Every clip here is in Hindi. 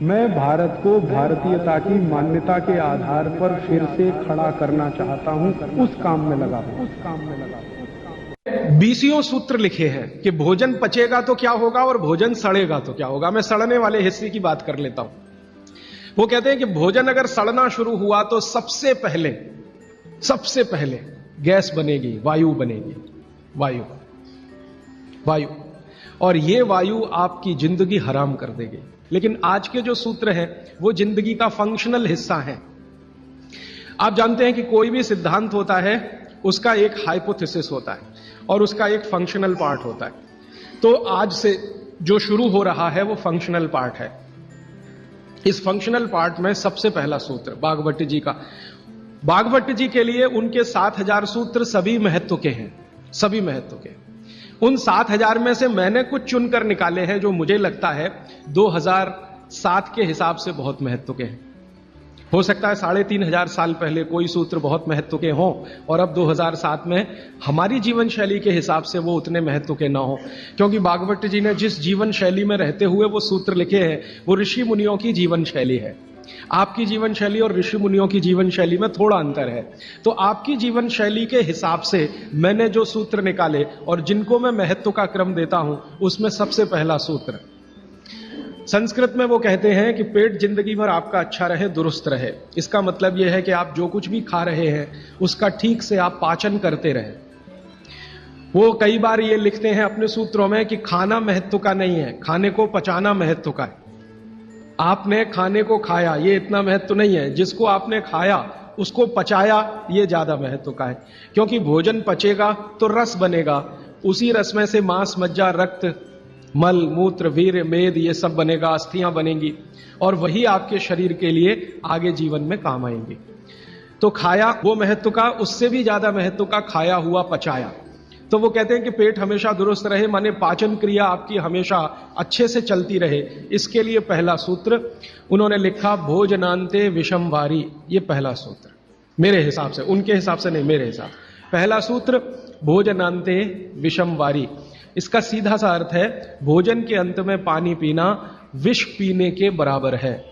मैं भारत को भारतीयता की मान्यता के आधार पर फिर से खड़ा करना चाहता हूं, उस काम में लगा हूं। 20 सूत्र लिखे हैं कि भोजन पचेगा तो क्या होगा और भोजन सड़ेगा तो क्या होगा। मैं सड़ने वाले हिस्से की बात कर लेता हूं। वो कहते हैं कि भोजन अगर सड़ना शुरू हुआ तो सबसे पहले गैस बनेगी, वायु बनेगी, वायु, और ये वायु आपकी जिंदगी हराम कर देगी। लेकिन आज के जो सूत्र हैं वो जिंदगी का फंक्शनल हिस्सा है। आप जानते हैं कि कोई भी सिद्धांत होता है उसका एक हाइपोथेसिस होता है और उसका एक फंक्शनल पार्ट होता है। तो आज से जो शुरू हो रहा है वो फंक्शनल पार्ट है। इस फंक्शनल पार्ट में सबसे पहला सूत्र बागभट्ट जी का। बागभट्ट जी के लिए उनके 7000 सूत्र सभी महत्व के हैं, सभी महत्व के। उन 7000 में से मैंने कुछ चुनकर निकाले हैं जो मुझे लगता है 2007 के हिसाब से बहुत महत्व के हैं। हो सकता है 3500 साल पहले कोई सूत्र बहुत महत्व के हों और अब 2007 में हमारी जीवन शैली के हिसाब से वो उतने महत्व के ना हो, क्योंकि बागभट्ट जी ने जिस जीवन शैली में रहते हुए वो सूत्र लिखे हैं वो ऋषि मुनियों की जीवन शैली है। आपकी जीवन शैली और ऋषि मुनियों की जीवन शैली में थोड़ा अंतर है। तो आपकी जीवन शैली के हिसाब से मैंने जो सूत्र निकाले और जिनको मैं महत्व का क्रम देता हूं उसमें सबसे पहला सूत्र, संस्कृत में वो कहते हैं कि पेट जिंदगी भर आपका अच्छा रहे, दुरुस्त रहे। इसका मतलब यह है कि आप जो कुछ भी खा रहे हैं उसका ठीक से आप पाचन करते रहे। वो कई बार ये लिखते हैं अपने सूत्रों में कि खाना महत्व का नहीं है, खाने को पचाना महत्व का है। आपने खाने को खाया ये इतना महत्व नहीं है, जिसको आपने खाया उसको पचाया ये ज्यादा महत्व का है। क्योंकि भोजन पचेगा तो रस बनेगा, उसी रस में से मांस, मज्जा, रक्त, मल, मूत्र, वीर्य, मेद ये सब बनेगा, अस्थियां बनेंगी और वही आपके शरीर के लिए आगे जीवन में काम आएंगी। तो खाया वो महत्व का, उससे भी ज्यादा महत्व का खाया हुआ पचाया। तो वो कहते हैं कि पेट हमेशा दुरुस्त रहे, माने पाचन क्रिया आपकी हमेशा अच्छे से चलती रहे। इसके लिए पहला सूत्र उन्होंने लिखा भोजनांते विषम वारी। ये पहला सूत्र मेरे हिसाब से, उनके हिसाब से नहीं, मेरे हिसाब पहला सूत्र भोजनांते विषम वारी। इसका सीधा सा अर्थ है भोजन के अंत में पानी पीना विष पीने के बराबर है।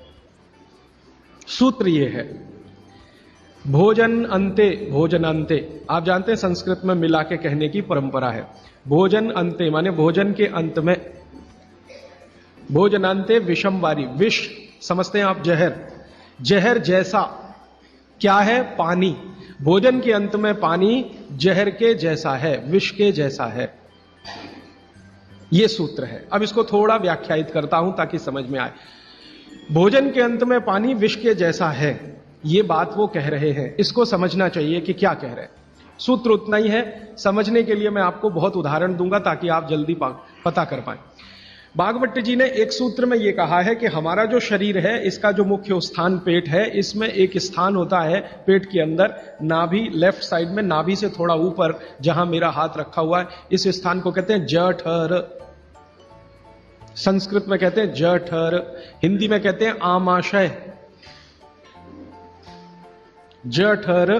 सूत्र ये है भोजन अंते, भोजन अंते आप जानते हैं संस्कृत में मिला के कहने की परंपरा है। भोजन अंते माने भोजन के अंत में, भोजनांते विषम वारी, विष समझते हैं आप, जहर, जहर जैसा क्या है, पानी। भोजन के अंत में पानी जहर के जैसा है, विष के जैसा है। यह सूत्र है। अब इसको थोड़ा व्याख्यायित करता हूं ताकि समझ में आए। भोजन के अंत में पानी विष के जैसा है, ये बात वो कह रहे हैं। इसको समझना चाहिए कि क्या कह रहे हैं। सूत्र उतना ही है, समझने के लिए मैं आपको बहुत उदाहरण दूंगा ताकि आप जल्दी पता कर पाए। बागभट्ट जी ने एक सूत्र में यह कहा है कि हमारा जो शरीर है इसका जो मुख्य स्थान पेट है, इसमें एक स्थान होता है पेट के अंदर, नाभि, लेफ्ट साइड में, नाभि से थोड़ा ऊपर जहां मेरा हाथ रखा हुआ है, इस स्थान को कहते हैं जठर। संस्कृत में कहते हैं जठर, हिंदी में कहते हैं आमाशय। जठर,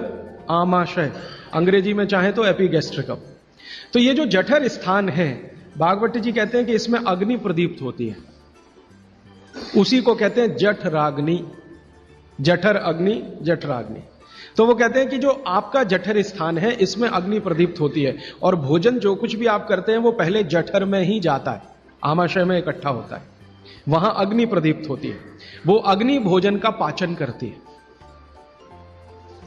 आमाशय, अंग्रेजी में चाहे तो एपिगैस्ट्रिकम। तो ये जो जठर स्थान है, बागभट्ट जी कहते हैं कि इसमें अग्नि प्रदीप्त होती है, उसी को कहते हैं जठराग्नि। जठर अग्नि, जठराग्नि। तो वो कहते हैं कि जो आपका जठर स्थान है इसमें अग्नि प्रदीप्त होती है और भोजन जो कुछ भी आप करते हैं वो पहले जठर में ही जाता है, आमाशय में इकट्ठा होता है, वहां अग्नि प्रदीप्त होती है। वो अग्नि भोजन का पाचन करती है।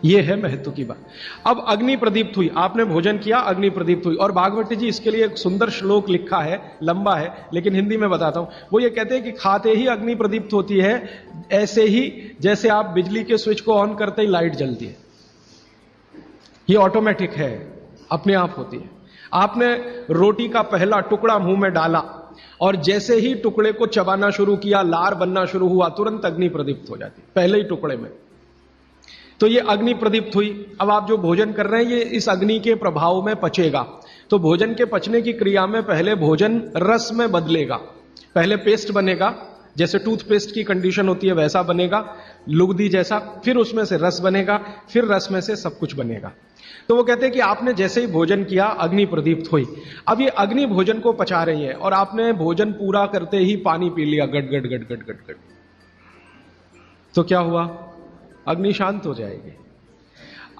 यह है महत्व की बात। अब अग्नि प्रदीप्त हुई, आपने भोजन किया, अग्नि प्रदीप्त हुई। और बागभट्ट जी इसके लिए एक सुंदर श्लोक लिखा है, लंबा है लेकिन हिंदी में बताता हूं। वो ये कहते हैं कि खाते ही अग्नि प्रदीप्त होती है, ऐसे ही जैसे आप बिजली के स्विच को ऑन करते ही लाइट जलती है। ये ऑटोमेटिक है, अपने आप होती है। आपने रोटी का पहला टुकड़ा मुंह में डाला और जैसे ही टुकड़े को चबाना शुरू किया, लार बनना शुरू हुआ, तुरंत अग्नि प्रदीप्त हो जाती, पहले ही टुकड़े में। तो ये अग्नि प्रदीप्त हुई। अब आप जो भोजन कर रहे हैं ये इस अग्नि के प्रभाव में पचेगा। तो भोजन के पचने की क्रिया में पहले भोजन रस में बदलेगा। पहले पेस्ट बनेगा, जैसे टूथपेस्ट की कंडीशन होती है वैसा बनेगा, लुगदी जैसा। फिर उसमें से रस बनेगा, फिर रस में से सब कुछ बनेगा। तो वो कहते हैं कि आपने जैसे ही भोजन किया अग्नि प्रदीप्त हुई। अब ये अग्नि भोजन को पचा रही है और आपने भोजन पूरा करते ही पानी पी लिया, गट गट गट गट गट गट। तो क्या हुआ, अग्नि शांत हो जाएगी।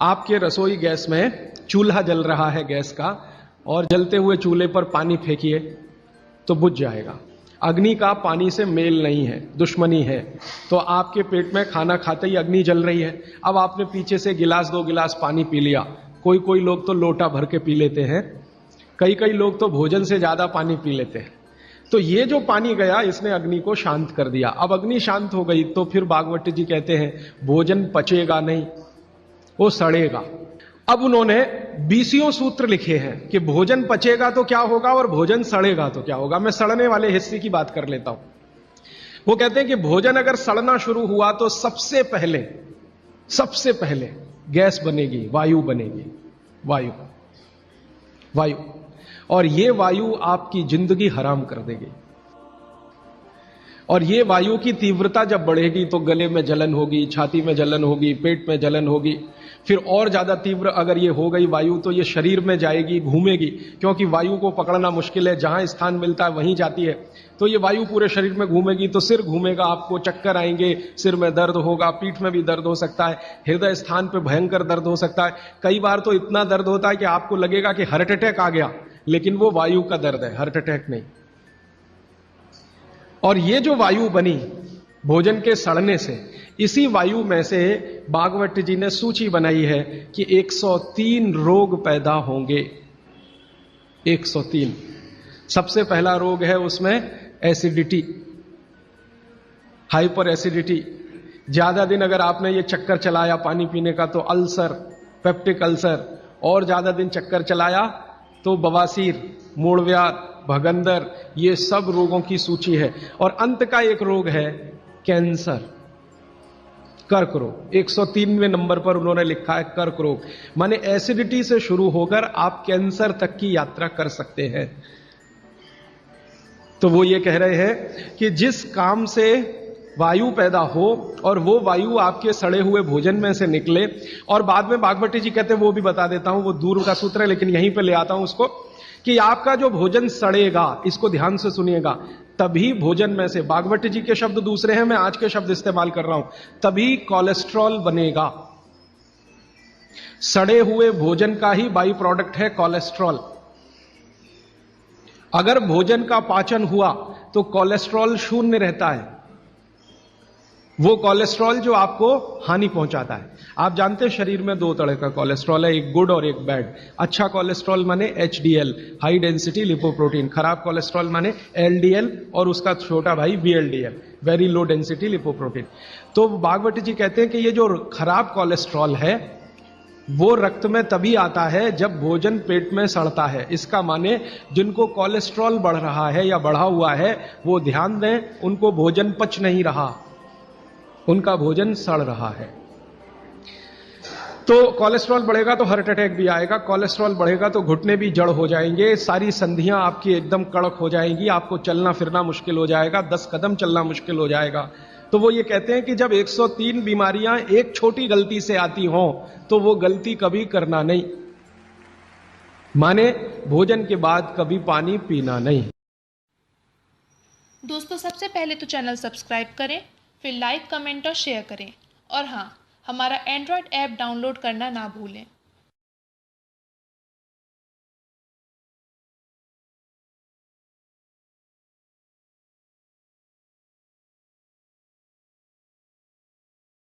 आपके रसोई गैस में चूल्हा जल रहा है गैस का, और जलते हुए चूल्हे पर पानी फेंकिए तो बुझ जाएगा। अग्नि का पानी से मेल नहीं है, दुश्मनी है। तो आपके पेट में खाना खाते ही अग्नि जल रही है, अब आपने पीछे से गिलास 2 गिलास पानी पी लिया, कोई कोई लोग तो लोटा भर के पी लेते हैं, कई कई लोग तो भोजन से ज्यादा पानी पी लेते हैं। तो ये जो पानी गया इसने अग्नि को शांत कर दिया। अब अग्नि शांत हो गई तो फिर भागवत जी कहते हैं भोजन पचेगा नहीं, वो सड़ेगा। अब उन्होंने 20 सूत्र लिखे हैं कि भोजन पचेगा तो क्या होगा और भोजन सड़ेगा तो क्या होगा। मैं सड़ने वाले हिस्से की बात कर लेता हूं। वो कहते हैं कि भोजन अगर सड़ना शुरू हुआ तो सबसे पहले गैस बनेगी, वायु बनेगी, वायु। और ये वायु आपकी जिंदगी हराम कर देगी। और ये वायु की तीव्रता जब बढ़ेगी तो गले में जलन होगी, छाती में जलन होगी, पेट में जलन होगी। फिर और ज्यादा तीव्र अगर ये हो गई वायु तो ये शरीर में जाएगी, घूमेगी, क्योंकि वायु को पकड़ना मुश्किल है, जहां स्थान मिलता है वहीं जाती है। तो ये वायु पूरे शरीर में घूमेगी तो सिर घूमेगा, आपको चक्कर आएंगे, सिर में दर्द होगा, पीठ में भी दर्द हो सकता है, हृदय स्थान पे भयंकर दर्द हो सकता है। कई बार तो इतना दर्द होता है कि आपको लगेगा कि हार्ट अटैक आ गया, लेकिन वो वायु का दर्द है, हार्ट अटैक नहीं। और ये जो वायु बनी भोजन के सड़ने से, इसी वायु में से भागवत जी ने सूची बनाई है कि 103 रोग पैदा होंगे। 103। सबसे पहला रोग है उसमें एसिडिटी, हाइपर एसिडिटी। ज्यादा दिन अगर आपने ये चक्कर चलाया पानी पीने का तो अल्सर, पेप्टिक अल्सर, और ज्यादा दिन चक्कर चलाया तो बवासीर, मूलव्याध, भगंदर, ये सब रोगों की सूची है। और अंत का एक रोग है कैंसर, कर्क रोग। 103वें नंबर पर उन्होंने लिखा है कर्क रोग। माने एसिडिटी से शुरू होकर आप कैंसर तक की यात्रा कर सकते हैं। तो वो ये कह रहे हैं कि जिस काम से वायु पैदा हो और वो वायु आपके सड़े हुए भोजन में से निकले, और बाद में भागवती जी कहते हैं, वो भी बता देता हूं, वो दूर का सूत्र है लेकिन यहीं पे ले आता हूं उसको, कि आपका जो भोजन सड़ेगा, इसको ध्यान से सुनिएगा, तभी भोजन में से, भागवती जी के शब्द दूसरे हैं, मैं आज के शब्द इस्तेमाल कर रहा हूं, तभी कोलेस्ट्रॉल बनेगा। सड़े हुए भोजन का ही बाई प्रोडक्ट है कोलेस्ट्रॉल। अगर भोजन का पाचन हुआ तो कोलेस्ट्रॉल शून्य रहता है, वो कोलेस्ट्रॉल जो आपको हानि पहुंचाता है। आप जानते हैं शरीर में 2 तरह का कोलेस्ट्रॉल है, एक गुड और एक बैड। अच्छा कोलेस्ट्रॉल माने HDL, हाई डेंसिटी लिपोप्रोटीन। खराब कोलेस्ट्रॉल माने LDL और उसका छोटा भाई VLDL, very low density lipoprotein. तो भागवती जी कहते हैं कि ये जो खराब कोलेस्ट्रॉल है वो रक्त में तभी आता है जब भोजन पेट में सड़ता है। इसका माने जिनको कोलेस्ट्रॉल बढ़ रहा है या बढ़ा हुआ है वो ध्यान दें, उनको भोजन पच नहीं रहा, उनका भोजन सड़ रहा है। तो कोलेस्ट्रॉल बढ़ेगा तो हार्ट अटैक भी आएगा, कोलेस्ट्रॉल बढ़ेगा तो घुटने भी जड़ हो जाएंगे, सारी संधियां आपकी एकदम कड़क हो जाएंगी, आपको चलना फिरना मुश्किल हो जाएगा, 10 कदम चलना मुश्किल हो जाएगा। तो वो ये कहते हैं कि जब 103 बीमारियां एक छोटी गलती से आती हों तो वो गलती कभी करना नहीं, माने भोजन के बाद कभी पानी पीना नहीं। दोस्तों, सबसे पहले तो चैनल सब्सक्राइब करें, फिर लाइक, कमेंट और शेयर करें, और हाँ, हमारा एंड्रॉयड ऐप डाउनलोड करना ना भूलें।